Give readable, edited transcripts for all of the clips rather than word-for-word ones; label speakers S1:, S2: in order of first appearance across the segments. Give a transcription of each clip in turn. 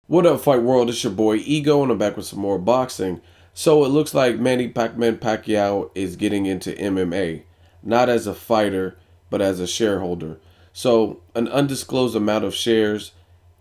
S1: What up, Fight World? It's your boy Ego, and I'm back with some more boxing. So it looks like Manny Pacman Pacquiao is getting into MMA, not as a fighter, but as a shareholder. So an undisclosed amount of shares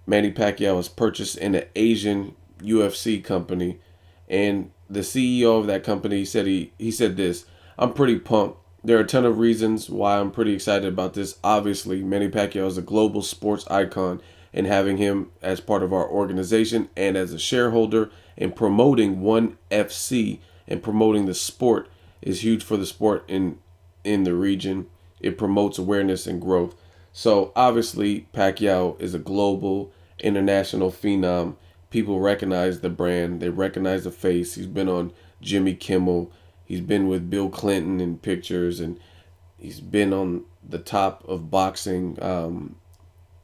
S1: Manny Pacquiao has purchased in an Asian UFC company, and the CEO of that company said he said this. I'm pretty pumped. There are a ton of reasons why I'm pretty excited about this. Obviously, Manny Pacquiao is a global sports icon, and having him as part of our organization and as a shareholder and promoting ONE FC and promoting the sport is huge for the sport in the region. It promotes awareness and growth. So obviously, Pacquiao is a global, international phenom. People recognize the brand. They recognize the face. He's been on Jimmy Kimmel. He's been with Bill Clinton in pictures, and he's been on the top of boxing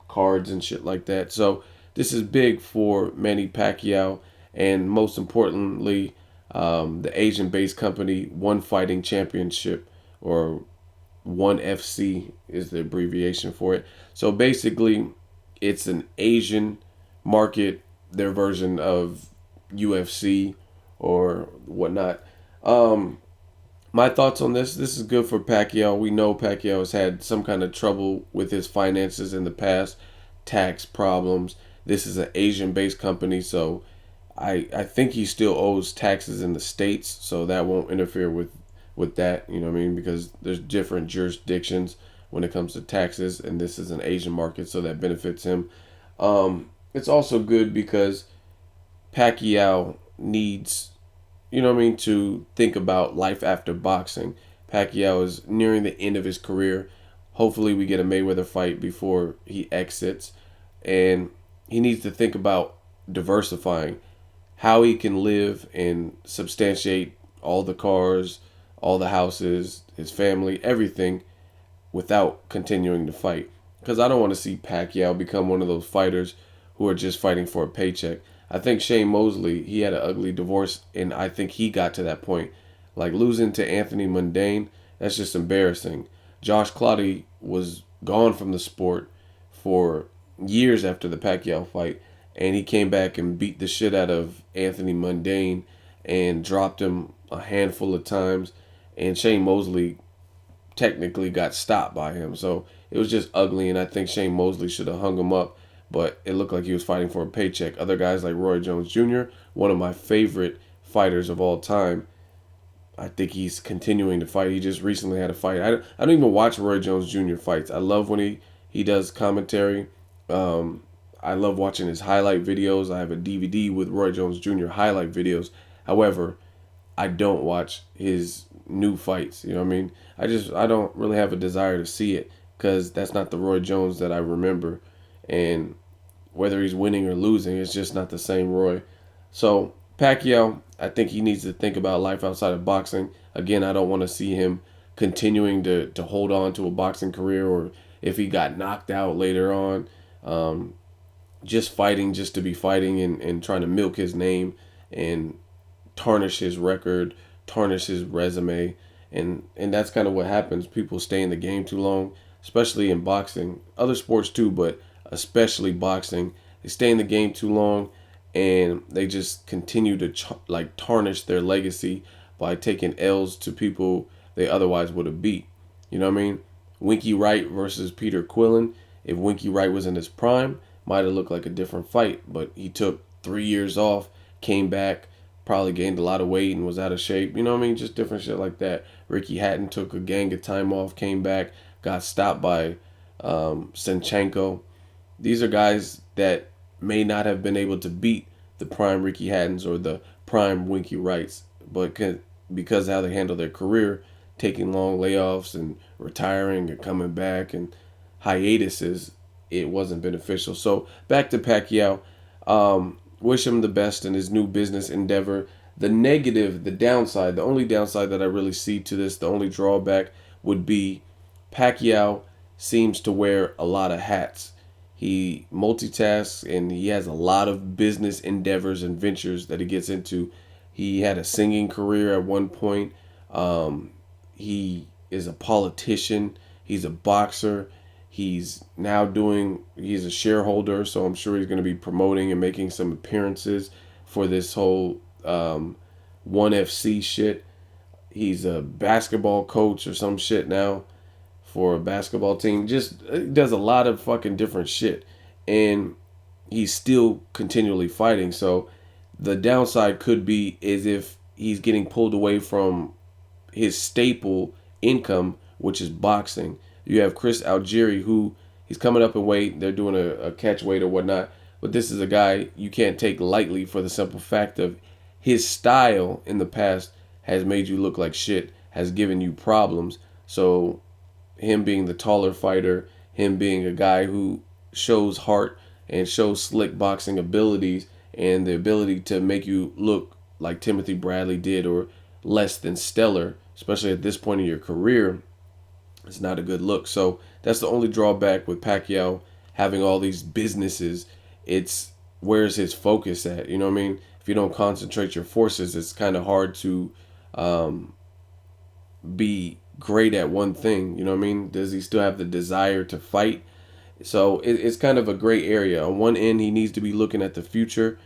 S1: cards and shit like that. So this is big for Manny Pacquiao, and most importantly, the Asian-based company One Fighting Championship, or ONE FC is the abbreviation for it. So basically, it's an Asian market, their version of UFC or whatnot. Um, my thoughts on this: this is good for Pacquiao. We know Pacquiao has had some kind of trouble with his finances in the past, tax problems. This is an Asian-based company, so I think he still owes taxes in the states, so that won't interfere with that. You know what I mean? Because there's different jurisdictions when it comes to taxes, and this is an Asian market, so that benefits him. It's also good because Pacquiao needs, you know what I mean, to think about life after boxing. Pacquiao is nearing the end of his career. Hopefully, we get a Mayweather fight before he exits, and he needs to think about diversifying how he can live and substantiate all the cars, all the houses, his family, everything without continuing to fight. Because I don't want to see Pacquiao become one of those fighters who are just fighting for a paycheck. I think Shane Mosley, he had an ugly divorce, and I think he got to that point. Like losing to Anthony Mundane, that's just embarrassing. Josh Clottey was gone from the sport for years after the Pacquiao fight, and he came back and beat the shit out of Anthony Mundane and dropped him a handful of times. And Shane Mosley technically got stopped by him. So it was just ugly, and I think Shane Mosley should have hung him up, but it looked like he was fighting for a paycheck. Other guys like Roy Jones Jr., one of my favorite fighters of all time, I think he's continuing to fight. He just recently had a fight. I don't even watch Roy Jones Jr. fights. I love when he does commentary. Um, I love watching his highlight videos. I have a DVD with Roy Jones Jr. highlight videos. However, I don't watch his new fights. You know what I mean? I don't really have a desire to see it because that's not the Roy Jones that I remember, and whether he's winning or losing, it's just not the same Roy. So Pacquiao, I think he needs to think about life outside of boxing. Again, I don't want to see him continuing to hold on to a boxing career, or if he got knocked out later on, um, just fighting just to be fighting, and trying to milk his name and tarnish his record, tarnish his resume, and that's kind of what happens. People stay in the game too long, especially in boxing, other sports too, but especially boxing. They stay in the game too long, and they just continue to like tarnish their legacy by taking L's to people they otherwise would have beat. You know what I mean? Winky Wright versus Peter Quillen. If Winky Wright was in his prime, might have looked like a different fight, but he took 3 years off, came back, probably gained a lot of weight and was out of shape. You know what I mean? Just different shit like that. Ricky Hatton took a gang of time off, came back, got stopped by Senchenko. These are guys that may not have been able to beat the prime Ricky Hattons or the prime Winky Wrights, but because of how they handle their career, taking long layoffs and retiring and coming back and hiatuses, it wasn't beneficial. So back to Pacquiao. Wish him the best in his new business endeavor. The negative, the downside, the only downside that I really see to this, the only drawback would be Pacquiao seems to wear a lot of hats. He multitasks and he has a lot of business endeavors and ventures that he gets into. He had a singing career at one point. He is a politician. He's a boxer. He's a shareholder, so I'm sure he's going to be promoting and making some appearances for this whole ONE FC shit. He's a basketball coach or some shit now for a basketball team. Just does a lot of fucking different shit. And he's still continually fighting. So the downside could be is if he's getting pulled away from his staple income, which is boxing. You have Chris Algieri, who he's coming up in weight. They're doing a catch weight or whatnot. But this is a guy you can't take lightly for the simple fact of his style in the past has made you look like shit, has given you problems. So him being the taller fighter, him being a guy who shows heart and shows slick boxing abilities and the ability to make you look like Timothy Bradley did or less than stellar, especially at this point in your career, it's not a good look. So that's the only drawback with Pacquiao having all these businesses. It's where's his focus at? You know what I mean? If you don't concentrate your forces, it's kind of hard to be great at one thing. You know what I mean? Does he still have the desire to fight? So it's kind of a gray area. On one end, he needs to be looking at the future,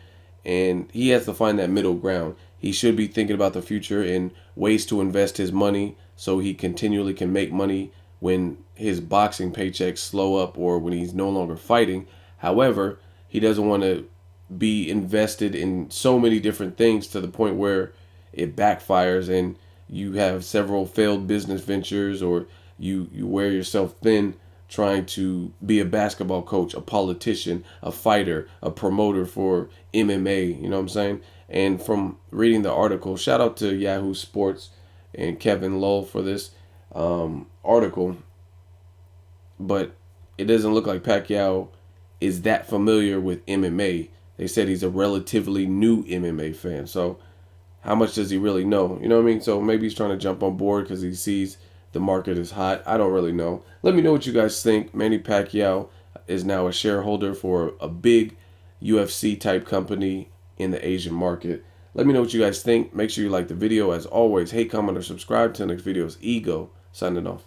S1: and he has to find that middle ground. He should be thinking about the future and ways to invest his money so he continually can make money when his boxing paychecks slow up or when he's no longer fighting. However, he doesn't want to be invested in so many different things to the point where it backfires and you have several failed business ventures, or you wear yourself thin trying to be a basketball coach, a politician, a fighter, a promoter for MMA, you know what I'm saying? And from reading the article, shout out to Yahoo Sports and Kevin Lull for this article, but it doesn't look like Pacquiao is that familiar with MMA. They said he's a relatively new MMA fan, so how much does he really know? You know what I mean? So maybe he's trying to jump on board because he sees the market is hot. I don't really know. Let me know what you guys think. Manny Pacquiao is now a shareholder for a big UFC type company in the Asian market. Let me know what you guys think. Make sure you like the video. As always, hate, comment, or subscribe. Till next video is Ego signing off.